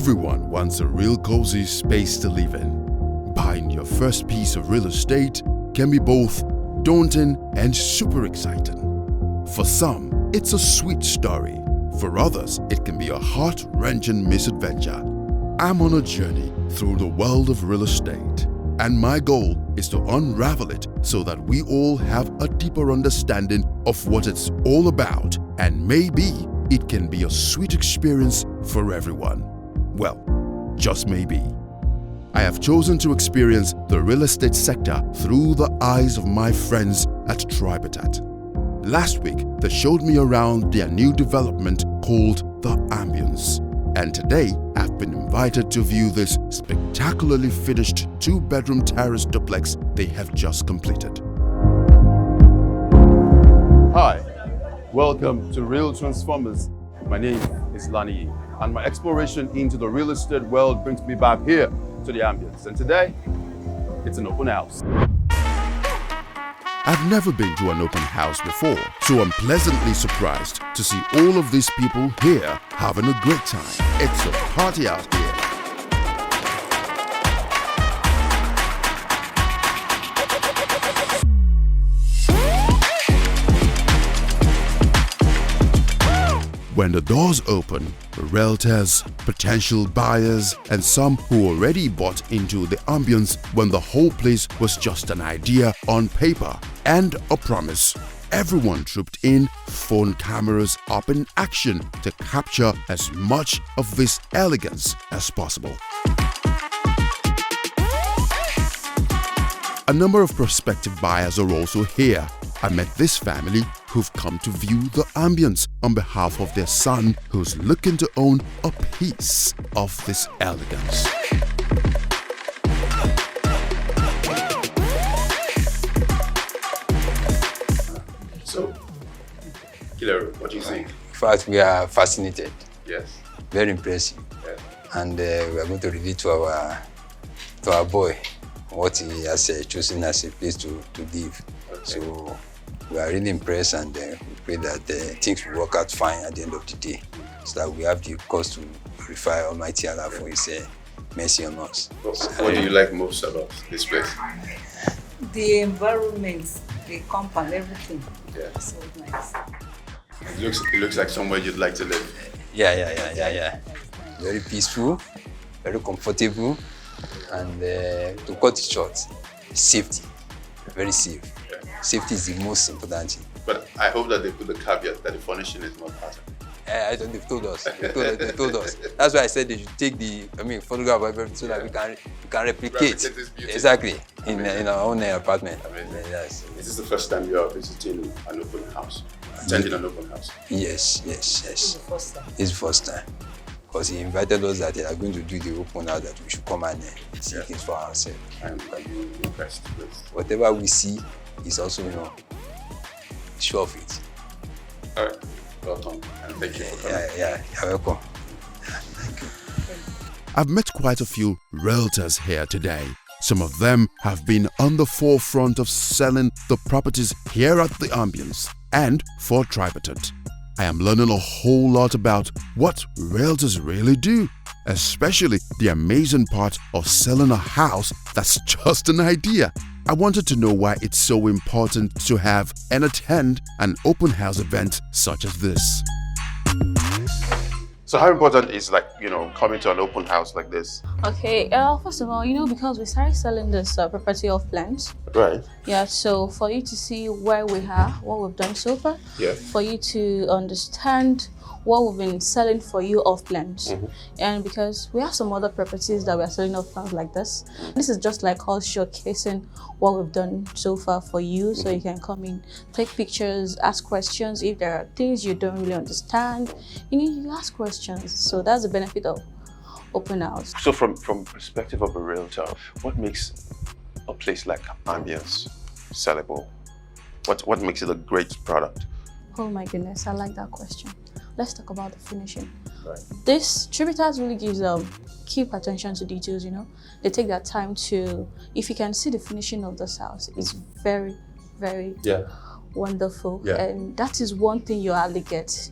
Everyone wants a real cozy space to live in. Buying your first piece of real estate can be both daunting and super exciting. For some, it's a sweet story. For others, it can be a heart-wrenching misadventure. I'm on a journey through the world of real estate, and my goal is to unravel it so that we all have a deeper understanding of what it's all about, and maybe it can be a sweet experience for everyone. Well, just maybe. I have chosen to experience the real estate sector through the eyes of my friends at Tribertat. Last week, they showed me around their new development called The Ambience. And today, I've been invited to view this spectacularly finished 2-bedroom terrace duplex they have just completed. Hi, welcome to Real Transformers. My name is Lani, and my exploration into the real estate world brings me back here to The Ambience. And today, it's an open house. I've never been to an open house before, so I'm pleasantly surprised to see all of these people here having a great time. It's a party out here. When the doors open, realtors, potential buyers, and some who already bought into the ambience when the whole place was just an idea on paper and a promise. Everyone trooped in, phone cameras up in action to capture as much of this elegance as possible. A number of prospective buyers are also here. I met this family who've come to view the ambience on behalf of their son who's looking to own a piece of this elegance. So, Killer, what do you think? In fact, we are fascinated. Yes. Very impressive. Yes. And we are going to reveal to our boy what he has chosen as a place to live. Okay. So we are really impressed, and we pray that things will work out fine at the end of the day, so that we have the cause to glorify Almighty Allah for His mercy on us. What do you like most about this place? The environment, the compound, everything. Yeah. So nice. It looks like somewhere you'd like to live. Yeah. Very peaceful, very comfortable, and to cut it short, safety, very safe. Safety is the most important thing. But I hope that they put the caveat that the furnishing is not part of it. I don't. They've told us. They told us. That's why I said they should take photograph of everything so that we can replicate this beauty. exactly in our own apartment. Yes. Is this the first time you are visiting an open house? Attending an open house? Yes. This is the first time. It's the first time. Because he invited us that they are going to do the open house, that we should come and see things for ourselves. And are you impressed with? Whatever we see is also, sure of it. All right. Welcome. And thank you for coming. Yeah. You're welcome. I've met quite a few realtors here today. Some of them have been on the forefront of selling the properties here at the Ambience and for Tribertat. I am learning a whole lot about what realtors really do, especially the amazing part of selling a house that's just an idea. I wanted to know why it's so important to have and attend an open house event such as this. So how important is coming to an open house like this? Okay, first of all, because we started selling this property off plans. Right. Yeah, so for you to see where we are, what we've done so far, Yeah. for you to understand what we've been selling for you off plans. Mm-hmm. And because we have some other properties that we are selling off plans like this. This is just like us showcasing what we've done so far for you, so you can come in, take pictures, ask questions. If there are things you don't really understand, you ask questions. So that's the benefit of open house. So from perspective of a realtor, what makes a place like Ambience sellable? What makes it a great product? Oh my goodness, I like that question. Let's talk about the finishing. Right. This Tribertat really gives keep attention to details, They take that time to, if you can see the finishing of this house, it's very, very wonderful. Yeah. And that is one thing you hardly get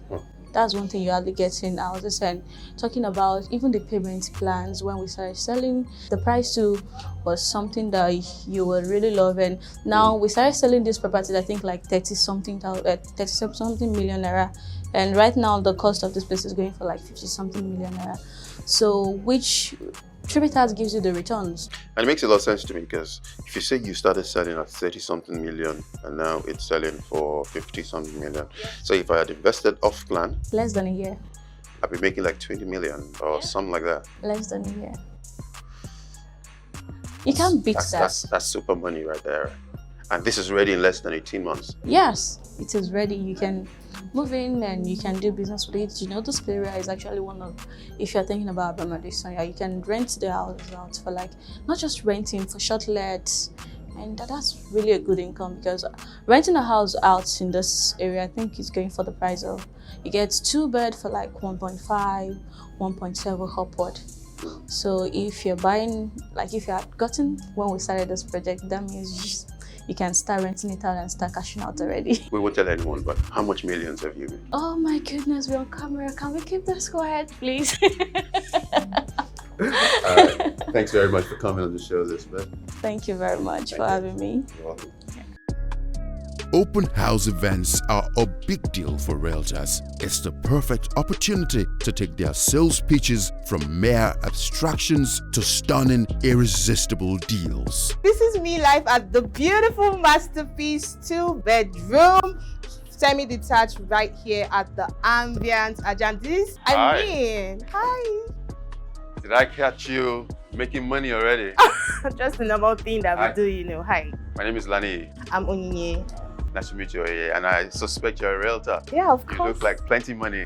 That's one thing you hardly get in houses. And talking about even the payment plans, when we started selling, the price too was something that you would really love. And now we started selling this property, I think like 30 something million naira. And right now the cost of this place is going for like 50 something million naira. So which Tributas gives you the returns. And it makes a lot of sense to me, because if you say you started selling at 30 something million and now it's selling for 50 something million. So if I had invested off plan, Less than a year. I'd be making like 20 million or something like that. Less than a year. You can't beat that. That's super money right there. And this is ready in less than 18 months. Yes, it is ready. You can move in and you can do business with it. You know, this area is actually one of, if you're thinking about Bangladesh, you can rent the houses out for like, not just renting, for short lets. And that's really a good income, because renting a house out in this area, I think is going for the price of, you get 2 bed for like 1.5, 1.7 upward. So if you're buying, like if you had gotten when we started this project, that means you can start renting it out and start cashing out already. We won't tell anyone, but how much millions have you made? Oh my goodness, we're on camera. Can we keep this quiet, please? Thanks very much for coming on the show, Elizabeth. Thank you very much for having me. You're welcome. Open house events are a big deal for realtors. It's the perfect opportunity to take their sales pitches from mere abstractions to stunning, irresistible deals. This is me live at the beautiful masterpiece 2-bedroom semi-detached right here at the Ambience Ajandis. Hi. Did I catch you making money already? Just a normal thing that Hi. we do, you know. Hi, My name is Lani. I'm Onyinye. Nice to meet you, and I suspect you're a realtor. Yeah, of You course. look like plenty money.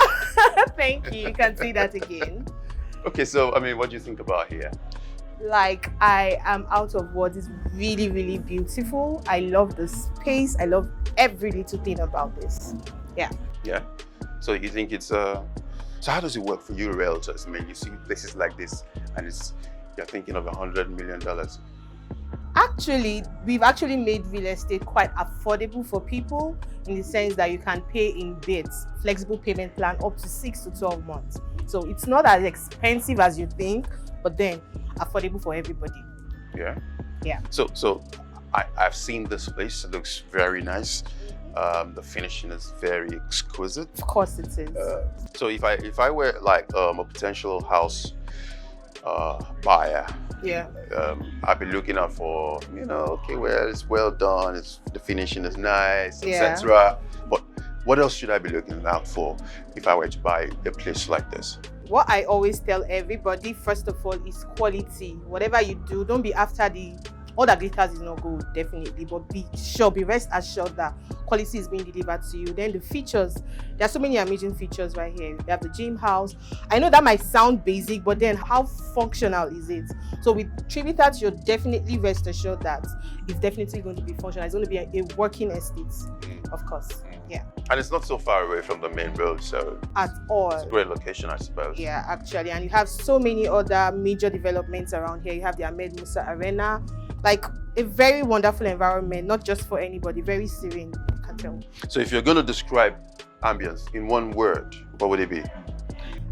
Thank you. You can say that again. Okay, so, I mean, what do you think about here? Like, I am out of words. It's really, really beautiful. I love the space. I love every little thing about this. Yeah. Yeah. So you think it's so how does it work for you realtors? I mean, you see places like this and you're thinking of $100 million. Actually, we've actually made real estate quite affordable for people, in the sense that you can pay in bits, flexible payment plan up to 6 to 12 months. So it's not as expensive as you think, but then affordable for everybody. Yeah. Yeah. So I've seen this place. It looks very nice. The finishing is very exquisite. Of course it is. So if I were like a potential house buyer, Yeah. I'd be looking out for, okay, well, it's well done, the finishing is nice, Yeah. etc. But what else should I be looking out for if I were to buy a place like this? What I always tell everybody, first of all, is quality. Whatever you do, don't be after all that glitters is not good, definitely, but be rest assured that quality is being delivered to you. Then the features, there are so many amazing features right here. We have the gym house. I know that might sound basic, but then how functional is it? So with Tributas, you're definitely rest assured that it's definitely going to be functional. It's going to be a working estate, of course. Yeah. And it's not so far away from the main road, so At all. it's a great location, I suppose. Yeah, actually. And you have so many other major developments around here. You have the Ahmed Musa Arena, like a very wonderful environment, not just for anybody, very serene, you can tell. So if you're going to describe ambience in one word, what would it be?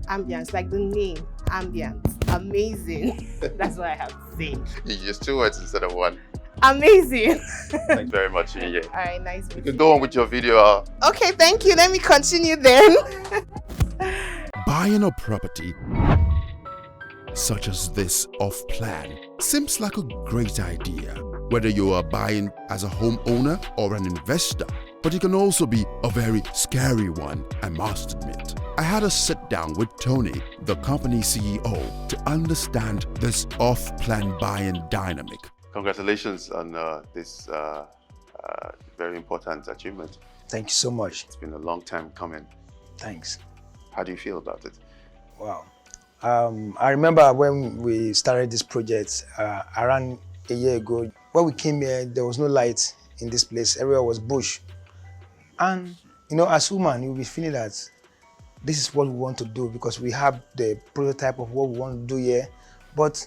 Ambience, like the name, ambience, amazing. That's what I have to say. You use 2 words instead of 1. Amazing. Thanks very much, Inye. All right, nice. You can go on with your video. Okay, thank you. Let me continue then. Buying a property such as this off-plan seems like a great idea, whether you are buying as a homeowner or an investor. But it can also be a very scary one, I must admit. I had a sit down with Tony, the company CEO, to understand this off-plan buying dynamic. Congratulations on this very important achievement. Thank you so much. It's been a long time coming. Thanks. How do you feel about it? Wow. I remember when we started this project around a year ago. When we came here, there was no light in this place. Everywhere was bush. And, as women, you'll be feeling that this is what we want to do, because we have the prototype of what we want to do here. But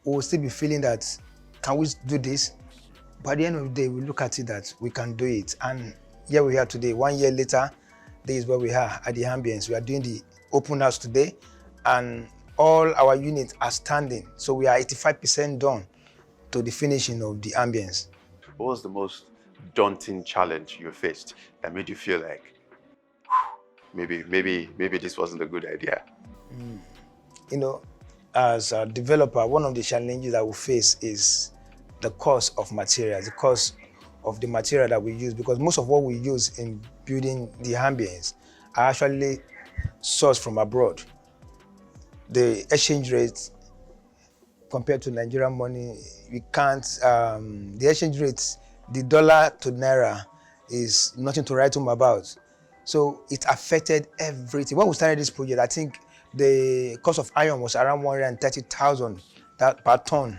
we'll still be feeling that, can we do this? By the end of the day, we look at it that we can do it. And here we are today, 1 year later, This is where we are at the ambience. We are doing the open house today, and all our units are standing. So we are 85% done to the finishing of the ambience. What was the most daunting challenge you faced that made you feel like maybe this wasn't a good idea? You know, as a developer, one of the challenges that we face is the cost of materials, the cost of the material that we use, because most of what we use in building the ambience are actually sourced from abroad. The exchange rate compared to Nigerian money, we can't, the exchange rate, the dollar to naira is nothing to write home about. So it affected everything. When we started this project, I think the cost of iron was around 130,000 per ton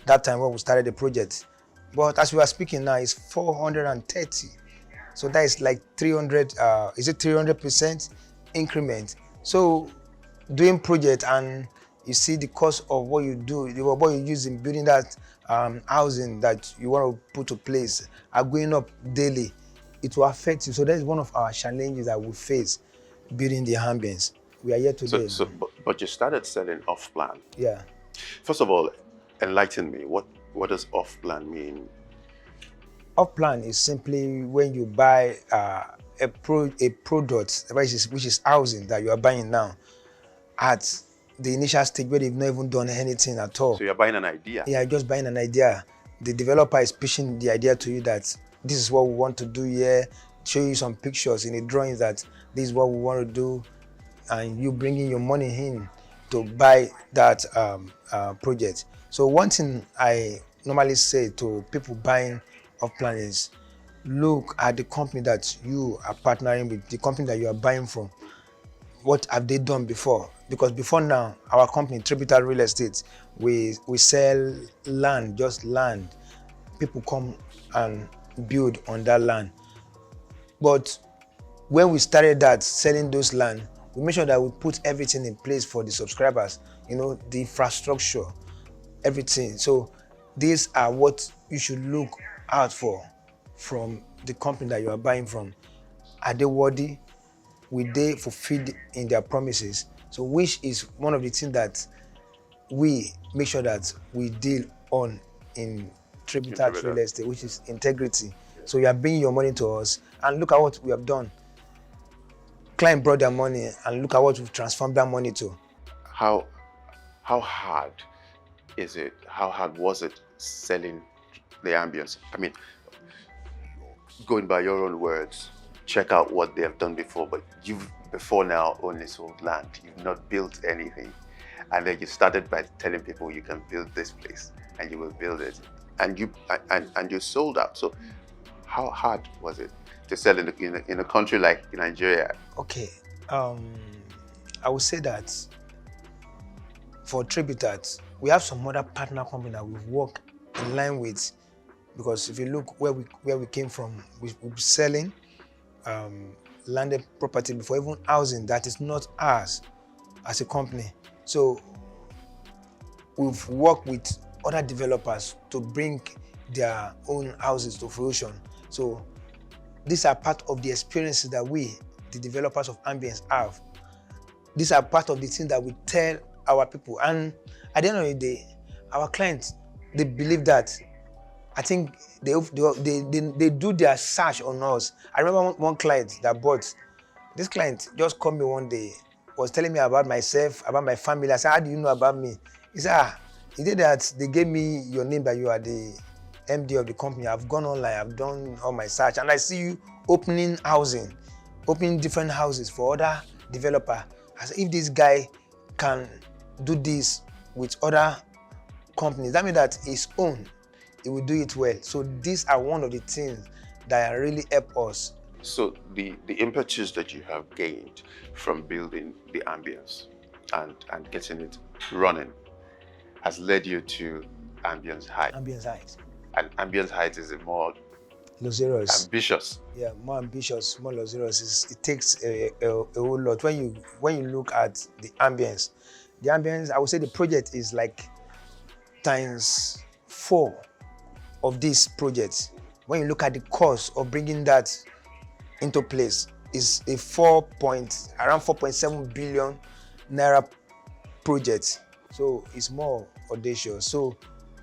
that time when we started the project. But as we are speaking now, it's 430. So that is like 300, is it 300% increment? So doing project and you see the cost of what you do, what you use in building that housing that you want to put to place are going up daily. It will affect you. So that is one of our challenges that we face building the ambience. We are here today. But you started selling off-plan. Yeah. First of all, enlighten me. What does off-plan mean? Off-plan is simply when you buy a product, which is housing that you are buying now, at the initial stage where they've not even done anything at all. So you're buying an idea? Yeah, just buying an idea. The developer is pitching the idea to you that this is what we want to do here, show you some pictures in the drawings that this is what we want to do, and you bringing your money in to buy that project. So one thing I normally say to people buying off-plan is look at the company that you are partnering with, the company that you are buying from. What have they done before? Because before now, our company, Tributal Real Estate, we sell land, just land. People come and build on that land. But when we started that, selling those land, we made sure that we put everything in place for the subscribers, you know, the infrastructure, everything. So these are what you should look out for from the company that you are buying from. Are they worthy? Will they fulfill in their promises? So which is one of the things that we make sure that we deal on in Tributal Real Estate, which is integrity. So you are bringing your money to us, and look at what we have done. Client brought their money, and look at what we've transformed that money to. How hard is it? How hard was it selling the ambience? I mean, going by your own words, check out what they have done before, but you've before now only sold land. You've not built anything. And then you started by telling people you can build this place and you will build it. And you sold out. So how hard was it to sell in a country like Nigeria? Okay, I would say that for Tributat, we have some other partner company that we've worked in line with, because if you look where we came from, we're selling landed property before, even housing that is not ours as a company. So we've worked with other developers to bring their own houses to fruition. So these are part of the experiences that we, the developers of ambience, have. These are part of the things that we tell our people. And at the end of the day, our clients, they believe that. I think they do their search on us. I remember one client that bought. This client just called me one day, was telling me about myself, about my family. I said, how do you know about me? He said, he did that. They gave me your name, that you are the MD of the company. I've gone online, I've done all my search, and I see you opening different houses for other developers. I said, if this guy can do this with other companies, that means that his own, he will do it well. So these are one of the things that really help us. So the impetus that you have gained from building the ambience and getting it running has led you to Ambience Heights. Ambience Heights. And Ambience Heights is a more luxurious, ambitious. Yeah, more ambitious, more luxurious. It takes a whole lot. When you look at the ambience, I would say the project is like ×4 of this project. When you look at the cost of bringing that into place, is a around 4.7 billion naira project. So it's more audacious. So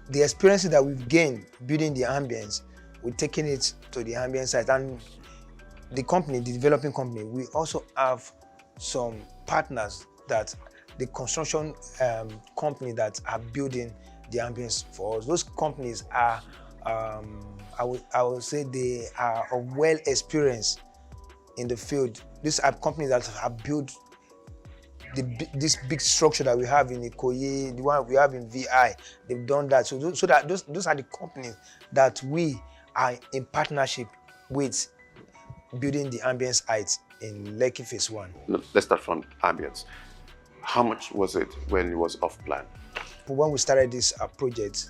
the experiences that we've gained building the ambience, we're taking it to the ambience site. And the company, the developing company, we also have some partners that the construction company that are building the ambience for us. Those companies are, I would say they are well experienced in the field. These are companies that have built this big structure that we have in Ikoyi, the one we have in VI. They've done that. So those are the companies that we are in partnership with, building the ambience heights in Lekki Phase 1. Let's start from ambience. How much was it when it was off plan? When we started this project,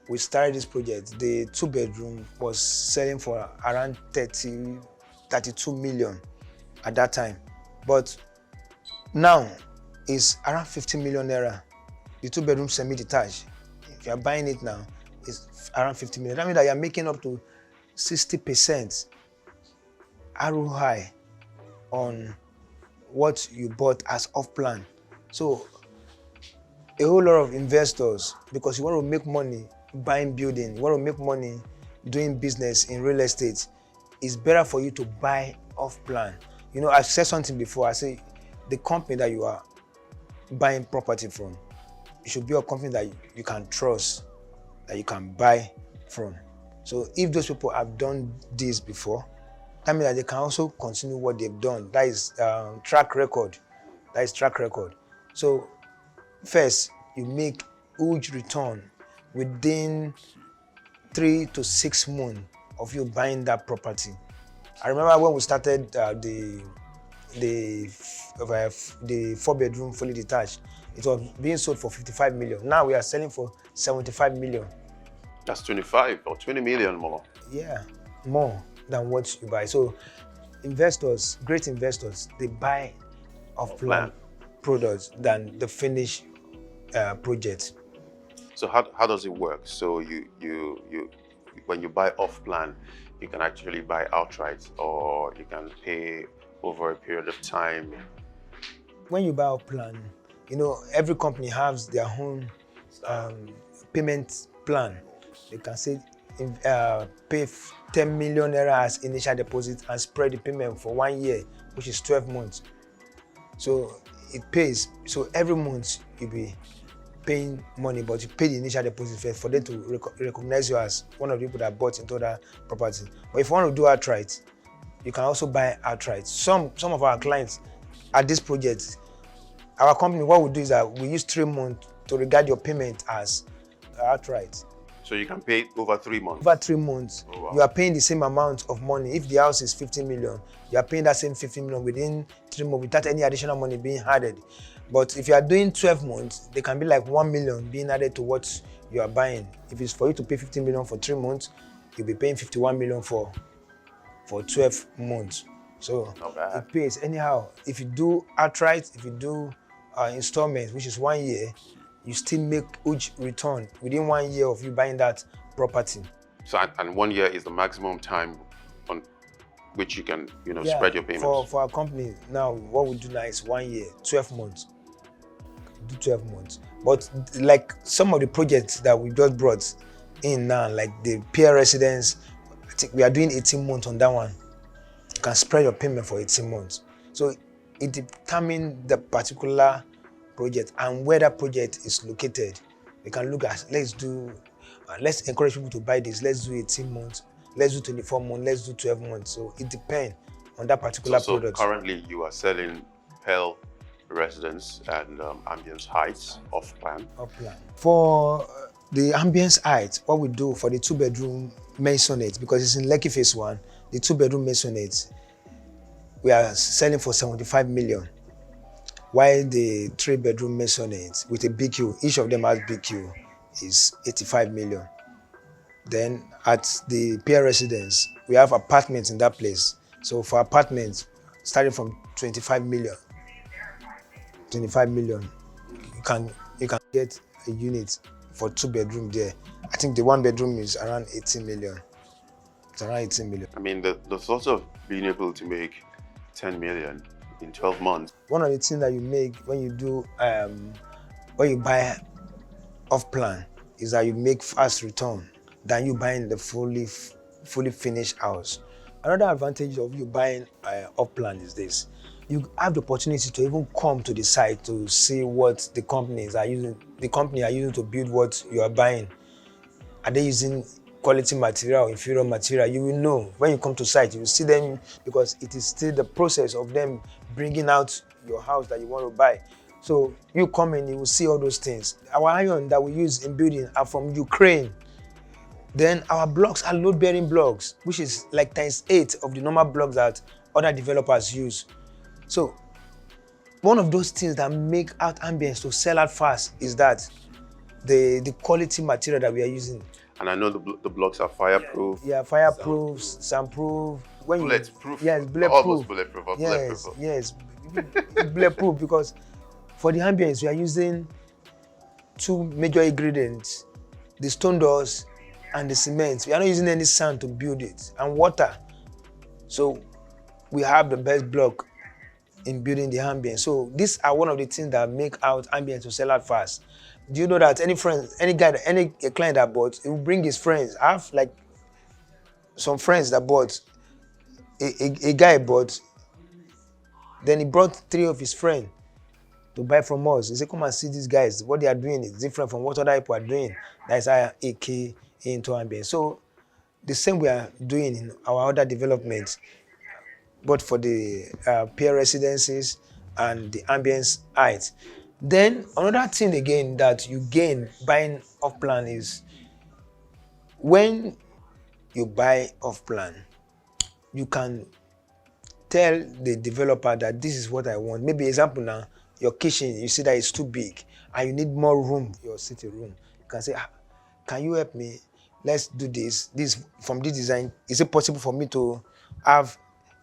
the 2-bedroom was selling for around 32 million at that time. But now it's around 50 million naira. The 2-bedroom semi-detached, if you're buying it now, it's around 50 million. That means that you're making up to 60% ROI on what you bought as off-plan. So a whole lot of investors, because you want to make money buying building, you want to make money doing business in real estate, it's better for you to buy off-plan. You know, I've said something before. I say the company that you are buying property from, it should be a company that you can trust, that you can buy from. So if those people have done this before, that means that they can also continue what they've done. That is track record. That is track record. So first, you make huge return within 3 to 6 months of you buying that property. I remember when we started the 4-bedroom fully detached, it was being sold for 55 million. Now we are selling for 75 million. That's 25 or 20 million more. Yeah, more than what you buy. So investors, great investors, they buy off-plan products than the finished project. So how does it work? So you when you buy off-plan, you can actually buy outright, or you can pay over a period of time. When you buy off-plan, you know, every company has their own payment plan. They can say pay 10 million naira as initial deposit and spread the payment for 1 year, which is 12 months. So it pays. So every month you'll be paying money, but you pay the initial deposit first for them to recognize you as one of the people that bought into that property. But if you want to do outright, you can also buy outright. Some of our clients at this project, our company, what we do is that we use 3 months to regard your payment as outright. So you can pay over 3 months? Over 3 months, oh, wow. You are paying the same amount of money. If the house is 15 million, you are paying that same 15 million within 3 months without any additional money being added. But if you are doing 12 months, they can be like 1 million being added to what you are buying. If it's for you to pay 15 million for 3 months, you'll be paying 51 million for 12 months. So it pays anyhow. If you do outright, if you do installments, which is 1 year, you still make huge return within 1 year of you buying that property. So and 1 year is the maximum time on which you can, spread your payments. For our company now, what we do now is 1 year, 12 months. Do 12 months. But like some of the projects that we just brought in now, like the peer residence, I think we are doing 18 months on that one. You can spread your payment for 18 months. So it determines the particular project and where that project is located. We can look at, let's encourage people to buy this. Let's do 18 months, let's do 24 months, let's do 12 months. So it depends on that particular product. So currently you are selling Pearl Residence and Ambience Heights off-plan. Off-plan. For the Ambience Heights, what we do for the 2-bedroom maisonette, because it's in Lekki Phase 1, the 2-bedroom maisonette, we are selling for 75 million. While the 3-bedroom maisonette with a BQ, each of them has BQ, is 85 million. Then at the peer residence, we have apartments in that place. So for apartments, starting from 25 million, you can get a unit for 2-bedroom there. I think the 1-bedroom is around 18 million. It's around 18 million. I mean, the thought of being able to make 10 million in 12 months. One of the things that you make when you do, when you buy off plan is that you make fast return than you buying the fully finished house. Another advantage of you buying off plan is this. You have the opportunity to even come to the site to see what the companies are using to build what you are buying. Are they using quality material or inferior material? You will know when you come to site. You will see them because it is still the process of them bringing out your house that you want to buy. So you come in, you will see all those things. Our iron that we use in building are from Ukraine. Then our blocks are load-bearing blocks, which is like ×8 of the normal blocks that other developers use. So one of those things that make out ambience to sell out fast is that the quality material that we are using. And I know the blocks are fireproof. Yeah, fireproof, soundproof. Bulletproof. Yes, bulletproof. Almost bulletproof. Yes, yes, bulletproof because for the ambience we are using 2 major ingredients: the stone doors and the cement. We are not using any sand to build it, and water. So we have the best block in building the ambience. So these are one of the things that make out ambience to sell out fast. Do you know that any client that bought, he will bring his friends? I have like some friends that bought, a guy bought, then he brought 3 of his friends to buy from us. He said, come and see these guys. What they are doing is different from what other people are doing. That's AK into ambience. So the same we are doing in our other developments, but for the peer residences and the ambience heights. Then another thing again that you gain buying off plan is when you buy off plan, you can tell the developer that this is what I want. Maybe example now, your kitchen, you see that it's too big and you need more room, your sitting room. You can say, can you help me? Let's do this from this design. Is it possible for me to have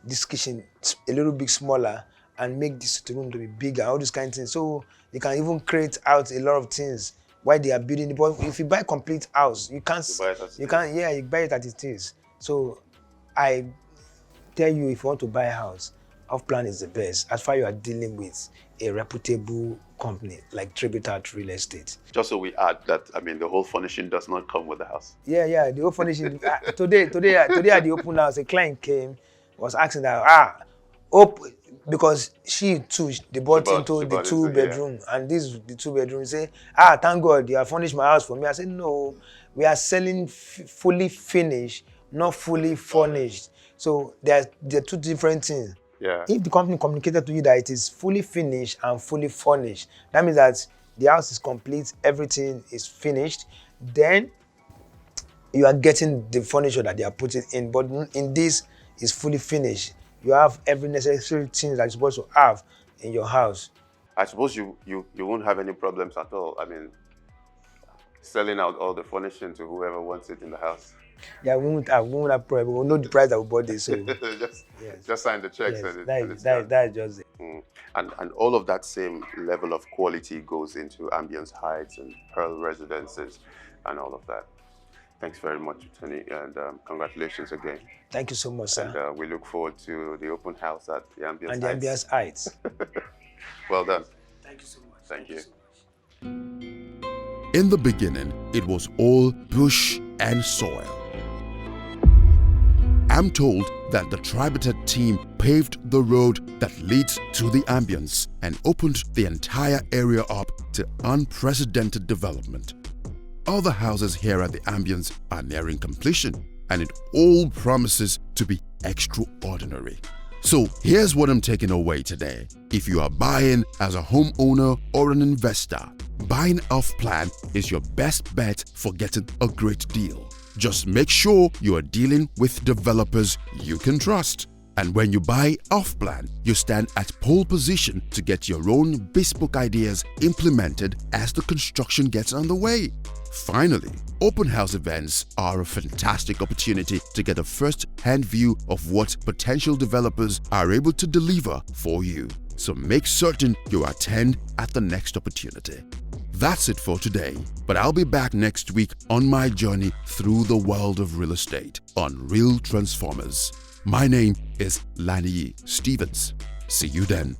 this kitchen a little bit smaller and make this room to be bigger, all these kind of things. So you can even create out a lot of things while they are building it. But if you buy a complete house, you buy it as it is. So I tell you, if you want to buy a house, off plan is the best as far as you are dealing with a reputable company like Tributat Real Estate. Just so we add that, I mean, the whole furnishing does not come with the house. Yeah, the whole furnishing. Today at the open house, a client came, was asking that, because she too, they bought into the 2-bedroom, and this is the 2-bedroom. Say, thank God you have furnished my house for me. I said, no, we are selling fully finished, not fully furnished. So they're 2 different things. Yeah. If the company communicated to you that it is fully finished and fully furnished, that means that the house is complete, everything is finished, then you are getting the furniture that they are putting in. But in this, is fully finished. You have every necessary thing that you're supposed to have in your house. I suppose you won't have any problems at all. I mean, selling out all the furnishing to whoever wants it in the house. Yeah, we won't have problem. We'll know the price that we bought this. So just sign the checks. Yes, that's just it. And all of that same level of quality goes into Ambience Heights and Pearl Residences and all of that. Thanks very much, Tony, and congratulations again. Thank you so much, sir. And we look forward to the open house at the Ambience Heights. And the Ambience Heights. Well done. Thank you so much. Thank you. In the beginning, it was all bush and soil. I'm told that the Tributat team paved the road that leads to the Ambience and opened the entire area up to unprecedented development. Other houses here at the Ambience are nearing completion, and it all promises to be extraordinary. So here's what I'm taking away today. If you are buying as a homeowner or an investor, buying off plan is your best bet for getting a great deal. Just make sure you are dealing with developers you can trust. And when you buy off plan, you stand at pole position to get your own bespoke ideas implemented as the construction gets underway. Finally, open house events are a fantastic opportunity to get a first-hand view of what potential developers are able to deliver for you. So make certain you attend at the next opportunity. That's it for today, but I'll be back next week on my journey through the world of real estate on Real Transformers. My name is Lani Stevens. See you then.